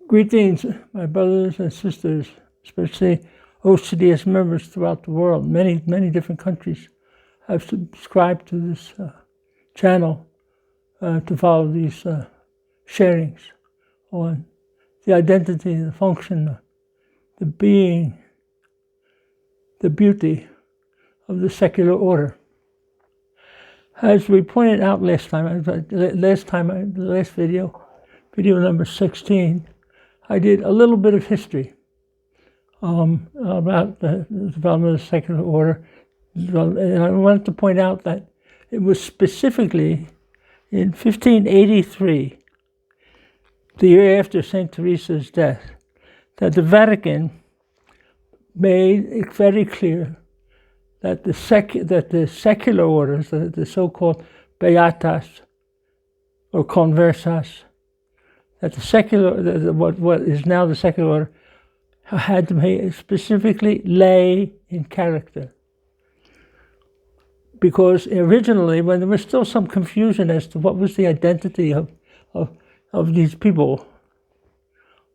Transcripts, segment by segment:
Greetings, my brothers and sisters, especially OCDS members throughout the world. Many different countries have subscribed to this channel to follow these sharings on the identity, the function, the being, the beauty of the secular order. As we pointed out last video number 16, I did a little bit of history about the development of the secular order. And I wanted to point out that it was specifically in 1583, the year after St. Teresa's death, that the Vatican made it very clear that the secular orders, the so-called beatas or conversas, that the secular, what is now the secular order, had to be specifically lay in character. Because originally, when there was still some confusion as to what was the identity of these people,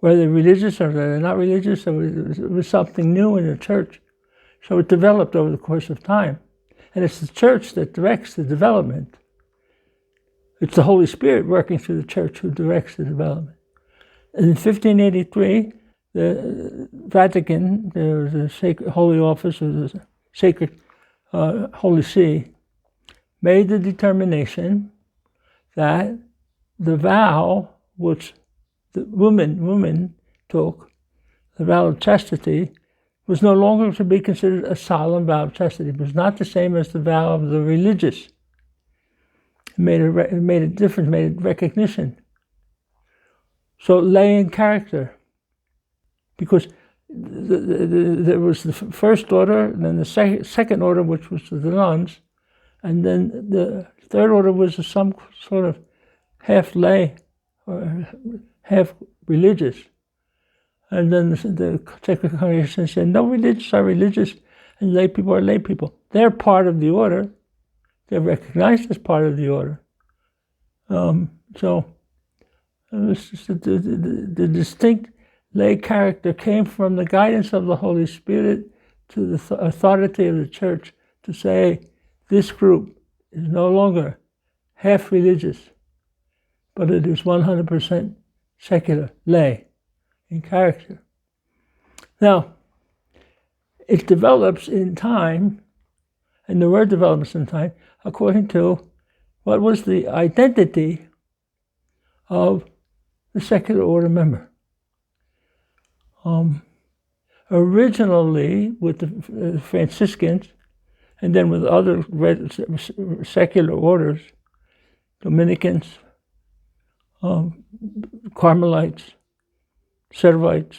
whether they're religious or they're not religious, it was something new in the church. So it developed over the course of time. And it's the church that directs the development. It's the Holy Spirit working through the church who directs the development. And in 1583, the Vatican, the Sacred Holy Office, or the Sacred Holy See, made the determination that the vow which the woman took, the vow of chastity, was no longer to be considered a solemn vow of chastity. It was not the same as the vow of the religious. It made a difference, made a recognition. So lay in character, because there was the first order, and then the second order, which was the nuns, and then the third order was some sort of half lay or half religious. And then the Sacred Congregation said, no, religious are religious, and lay people are lay people. They're part of the order. They're recognized as part of the order. So the distinct lay character came from the guidance of the Holy Spirit to the authority of the church to say, this group is no longer half religious, but it is 100% secular, lay in character. Now, it develops in time, and the word develops in time, according to what was the identity of the secular order member. Originally, with the Franciscans, and then with other secular orders, Dominicans, Carmelites, Servites,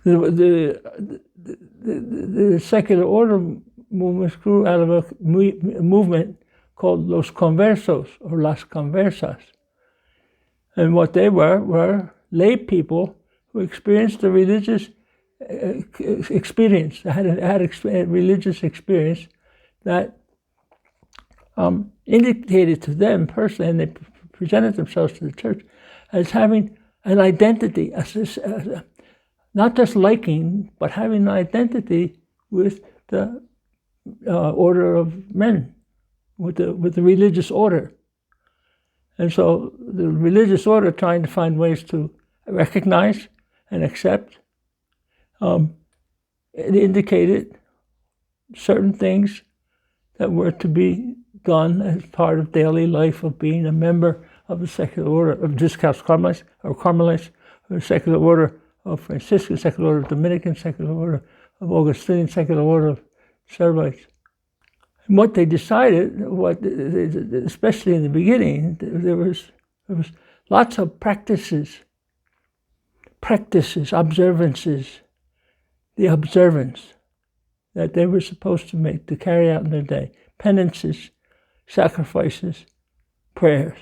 the secular order movement grew out of a movement called Los Conversos or Las Conversas. And what they were lay people who experienced a religious experience, had a religious experience that indicated to them personally, and they presented themselves to the church as having an identity, not just liking, but having an identity with the order of men, with the religious order. And so the religious order trying to find ways to recognize and accept, it indicated certain things that were to be done as part of daily life of being a member of the secular order of Discalced Carmelites, or Carmelites, or the secular order of Franciscan, secular order of Dominican, secular order of Augustinian, secular order of Servites. And what they decided, especially in the beginning, there was lots of practices, observances, the observance that they were supposed to make, to carry out in their day, penances, sacrifices, prayers.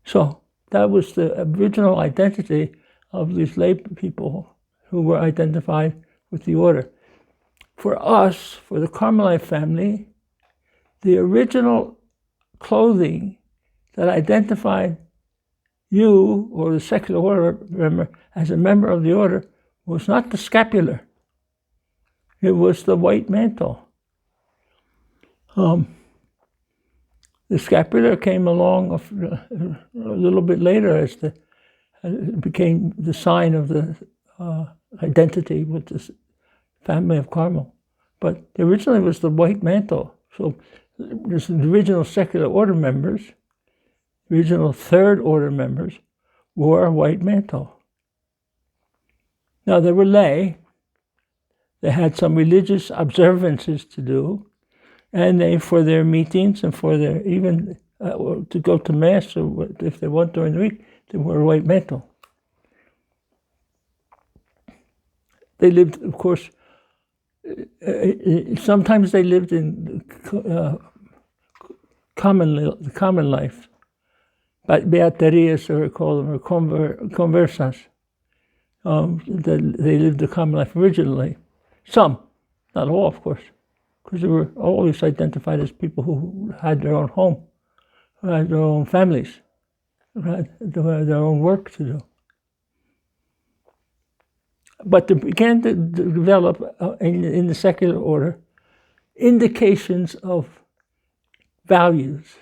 So that was the original identity of these lay people who were identified with the order. For us, for the Carmelite family, the original clothing that identified you, or the secular order member, as a member of the order, was not the scapular. It was the white mantle. The scapular came along a little bit later as it became the sign of the identity with the family of Carmel. But originally it was the white mantle. So there's the original secular order members, original third order members, wore a white mantle. Now they were lay. They had some religious observances to do, and they, for their meetings and for their, even to go to Mass, or if they went during the week, they wore a white mantle. They lived, of course, sometimes they lived in common life, but beaterias, or call them, or conversas. They lived the common life originally. Some, not all, of course, because they were always identified as people who had their own home, who had their own families, who had their own work to do. But they began to develop in the secular order indications of values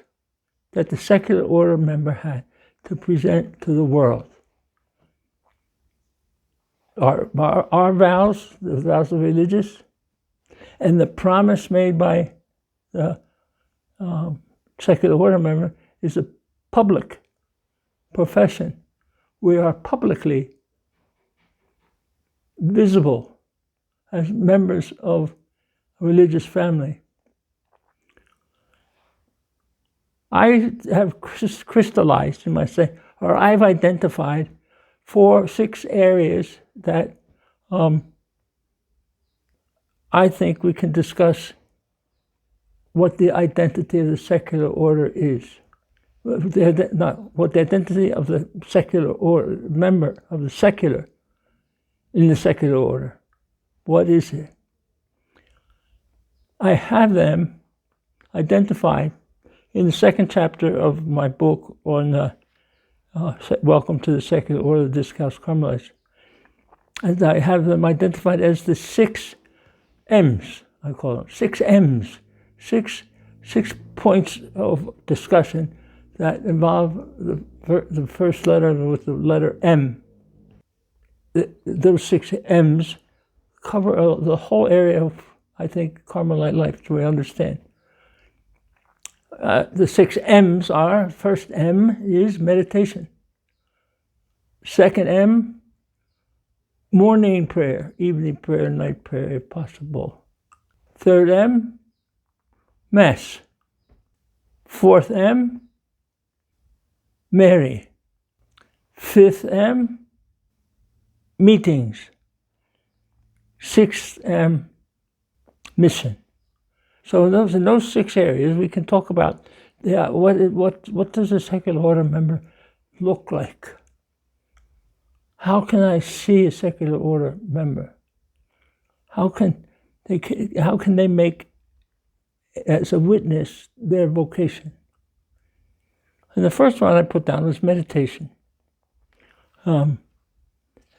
that the secular order member had to present to the world. Our vows, the vows of religious, and the promise made by the secular order member is a public profession. We are publicly visible as members of a religious family. I have crystallized, you might say, or I've identified 6 areas that I think we can discuss what the identity of the secular order is. What the identity of the secular order, member of the secular, in the secular order. What is it? I have them identified in the 2nd chapter of my book on Welcome to the Secular Order of the Discalced Carmelites. And I have them identified as the 6 M's, I call them. 6 M's. 6 points of discussion that involve the first letter with the letter M. Those 6 M's cover the whole area of, I think, Carmelite life, so we understand. The 6 M's are, first M is meditation. Second M, morning prayer, evening prayer, night prayer, if possible. Third M, Mass. Fourth M, Mary. Fifth M, meetings. Sixth M, mission. So in those 6 areas, we can talk about what does a secular order member look like? How can I see a secular order member? How can they make as a witness their vocation? And the first one I put down was meditation.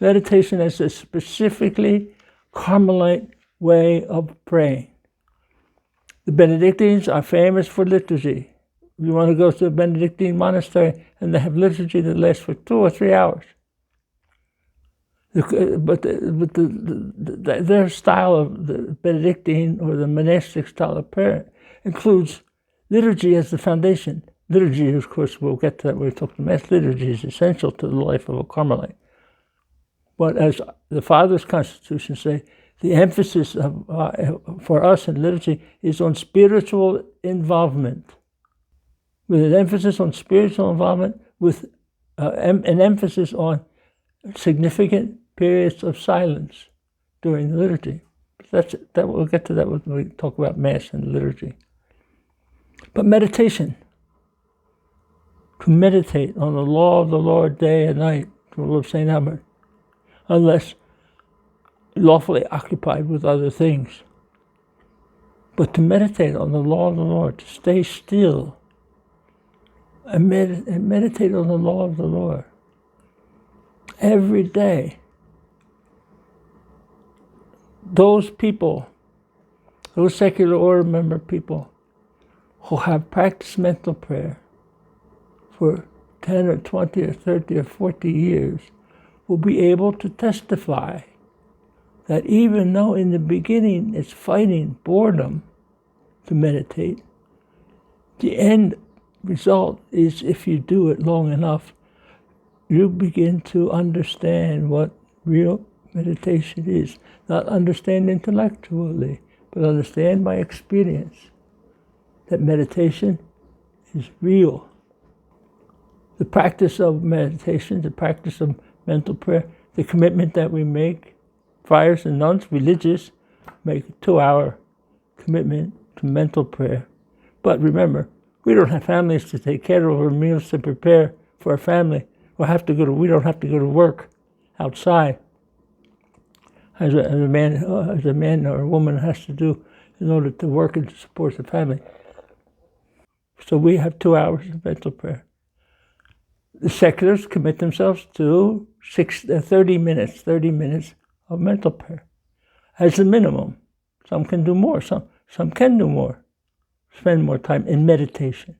Meditation is a specifically Carmelite way of praying. The Benedictines are famous for liturgy. You want to go to a Benedictine monastery and they have liturgy that lasts for 2 or 3 hours. Their style of the Benedictine or the monastic style of prayer includes liturgy as the foundation. Liturgy, of course, we'll get to that when we talk to Mass. Liturgy is essential to the life of a Carmelite. But as the Fathers' Constitution say, the emphasis for us in liturgy is on spiritual involvement, with an emphasis on spiritual involvement, with an emphasis on significant periods of silence during the liturgy. We'll get to that when we talk about Mass and liturgy. But meditation, to meditate on the law of the Lord day and night, the rule of St. Albert, unless lawfully occupied with other things. But to meditate on the law of the Lord, to stay still, and meditate on the law of the Lord every day. Those people, those secular order member people who have practiced mental prayer for 10 or 20 or 30 or 40 years will be able to testify that even though in the beginning it's fighting boredom to meditate, the end result is, if you do it long enough, you begin to understand what real meditation is. Not understand intellectually, but understand by experience that meditation is real. The practice of meditation, the practice of mental prayer, the commitment that we make, friars and nuns, religious, make a 2-hour commitment to mental prayer. But remember, we don't have families to take care of or meals to prepare for our family. We don't have to go to work outside as a man or a woman has to do in order to work and to support the family. So we have 2 hours of mental prayer. The seculars commit themselves to 30 minutes of mental prayer as a minimum. Some can do more. Some can do more. Spend more time in meditation.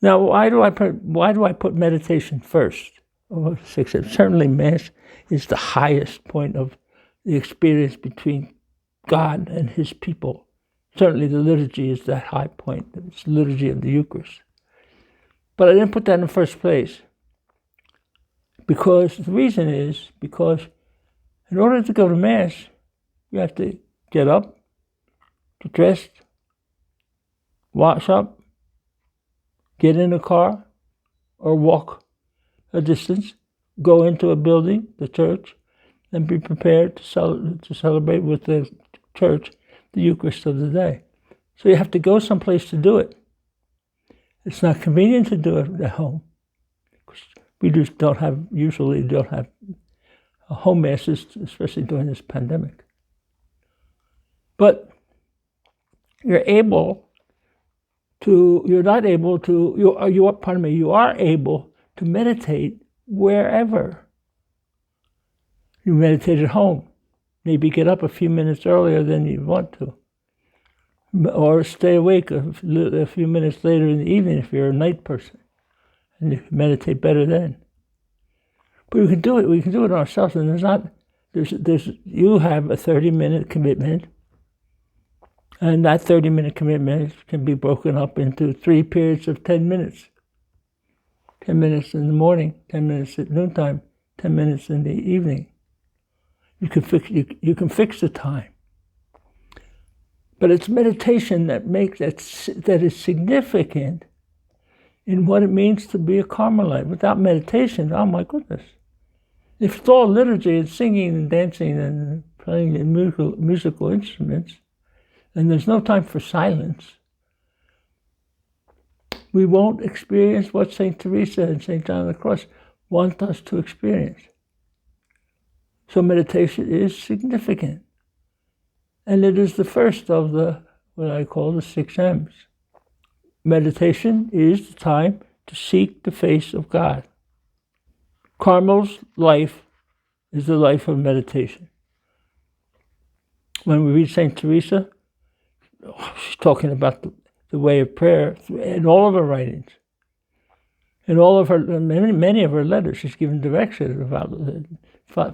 Now, why do I put meditation first? Oh, certainly, Mass is the highest point of the experience between God and His people. Certainly, the liturgy is that high point. It's the liturgy of the Eucharist. But I didn't put that in the first place because the reason is because in order to go to Mass, you have to get up, get dressed, wash up, get in a car, or walk a distance, go into a building, the church, and be prepared to celebrate with the church the Eucharist of the day. So you have to go someplace to do it. It's not convenient to do it at home. We just usually don't have home masses, especially during this pandemic. But you are able to meditate wherever. You meditate at home. Maybe get up a few minutes earlier than you want to. Or stay awake a few minutes later in the evening if you're a night person. And you can meditate better then. But we can do it ourselves, and you have a 30-minute commitment, and that 30-minute commitment can be broken up into 3 periods of 10 minutes. 10 minutes in the morning, 10 minutes at noontime, 10 minutes in the evening. You can fix the time. But it's meditation that is significant in what it means to be a Carmelite. Without meditation, oh my goodness. If it's all liturgy and singing and dancing and playing musical instruments, and there's no time for silence, we won't experience what St. Teresa and St. John of the Cross want us to experience. So meditation is significant. And it is the first of what I call the 6 M's. Meditation is the time to seek the face of God. Carmel's life is the life of meditation. When we read St. Teresa, she's talking about the way of prayer in all of her writings. In all of her, many of her letters, she's given direction about it.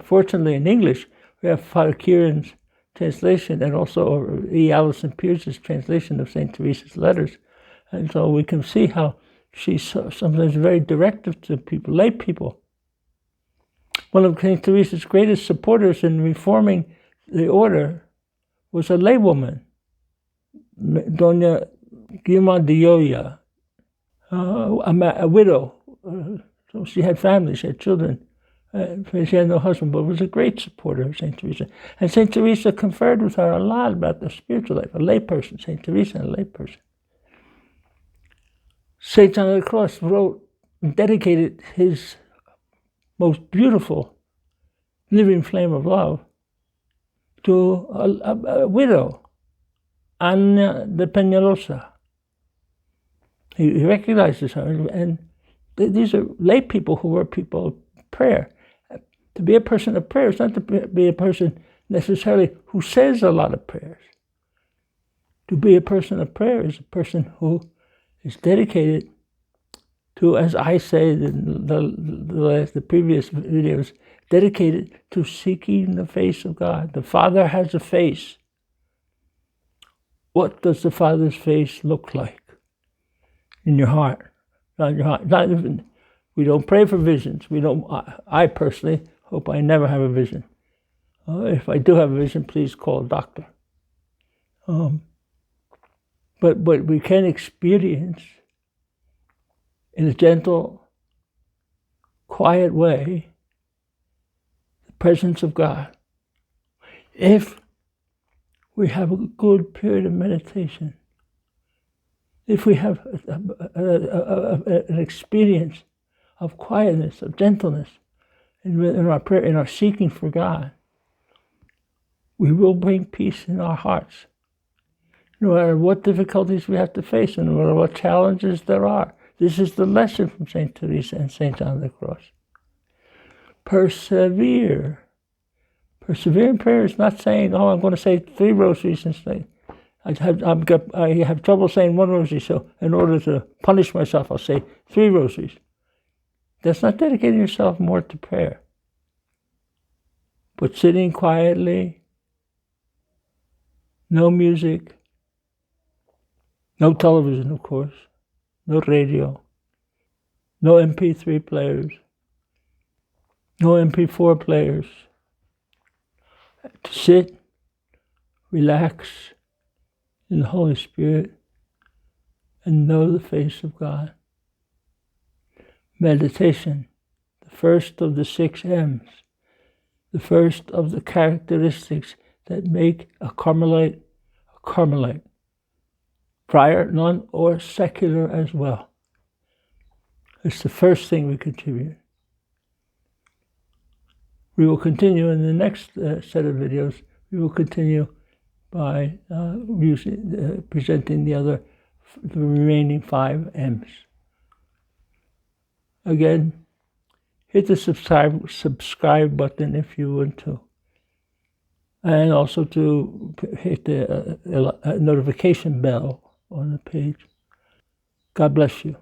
Fortunately, in English, we have Father Kieran's translation and also E. Allison Pierce's translation of St. Teresa's letters. And so we can see how she's sometimes very directive to people, lay people. One of St. Teresa's greatest supporters in reforming the order was a laywoman, Doña Guilma de Yoya, a widow. So she had family, she had children. She had no husband, but was a great supporter of St. Teresa. And St. Teresa conferred with her a lot about the spiritual life, a layperson, St. Teresa, a layperson. St. John of the Cross wrote and dedicated his most beautiful living flame of love to a widow, Ana de Peñalosa. He recognizes her, and these are lay people who are people of prayer. To be a person of prayer is not to be a person necessarily who says a lot of prayers. To be a person of prayer is a person who is dedicated to, as I say in the previous videos, dedicated to seeking the face of God. The Father has a face. What does the Father's face look like? In your heart. Not in your heart. Not even, we don't pray for visions. I personally hope I never have a vision. If I do have a vision, please call a doctor. But we can experience in a gentle, quiet way the presence of God if we have a good period of meditation, if we have an experience of quietness, of gentleness in our prayer, in our seeking for God, we will bring peace in our hearts. No matter what difficulties we have to face, and no matter what challenges there are. This is the lesson from St. Teresa and St. John of the Cross. Persevere. Persevere in prayer is not saying, oh, I'm going to say 3 rosaries and say, I have trouble saying 1 rosary, so in order to punish myself, I'll say 3 rosaries. That's not dedicating yourself more to prayer. But sitting quietly, no music, no television, of course, no radio, no MP3 players, no MP4 players. To sit, relax in the Holy Spirit, and know the face of God. Meditation, the first of the 6 M's, the first of the characteristics that make a Carmelite a Carmelite. Prior, non, or secular as well. It's the first thing we contribute. We will continue in the next set of videos. We will continue by presenting the remaining 5 M's. Again, hit the subscribe button if you want to. And also to hit the notification bell on the page. God bless you.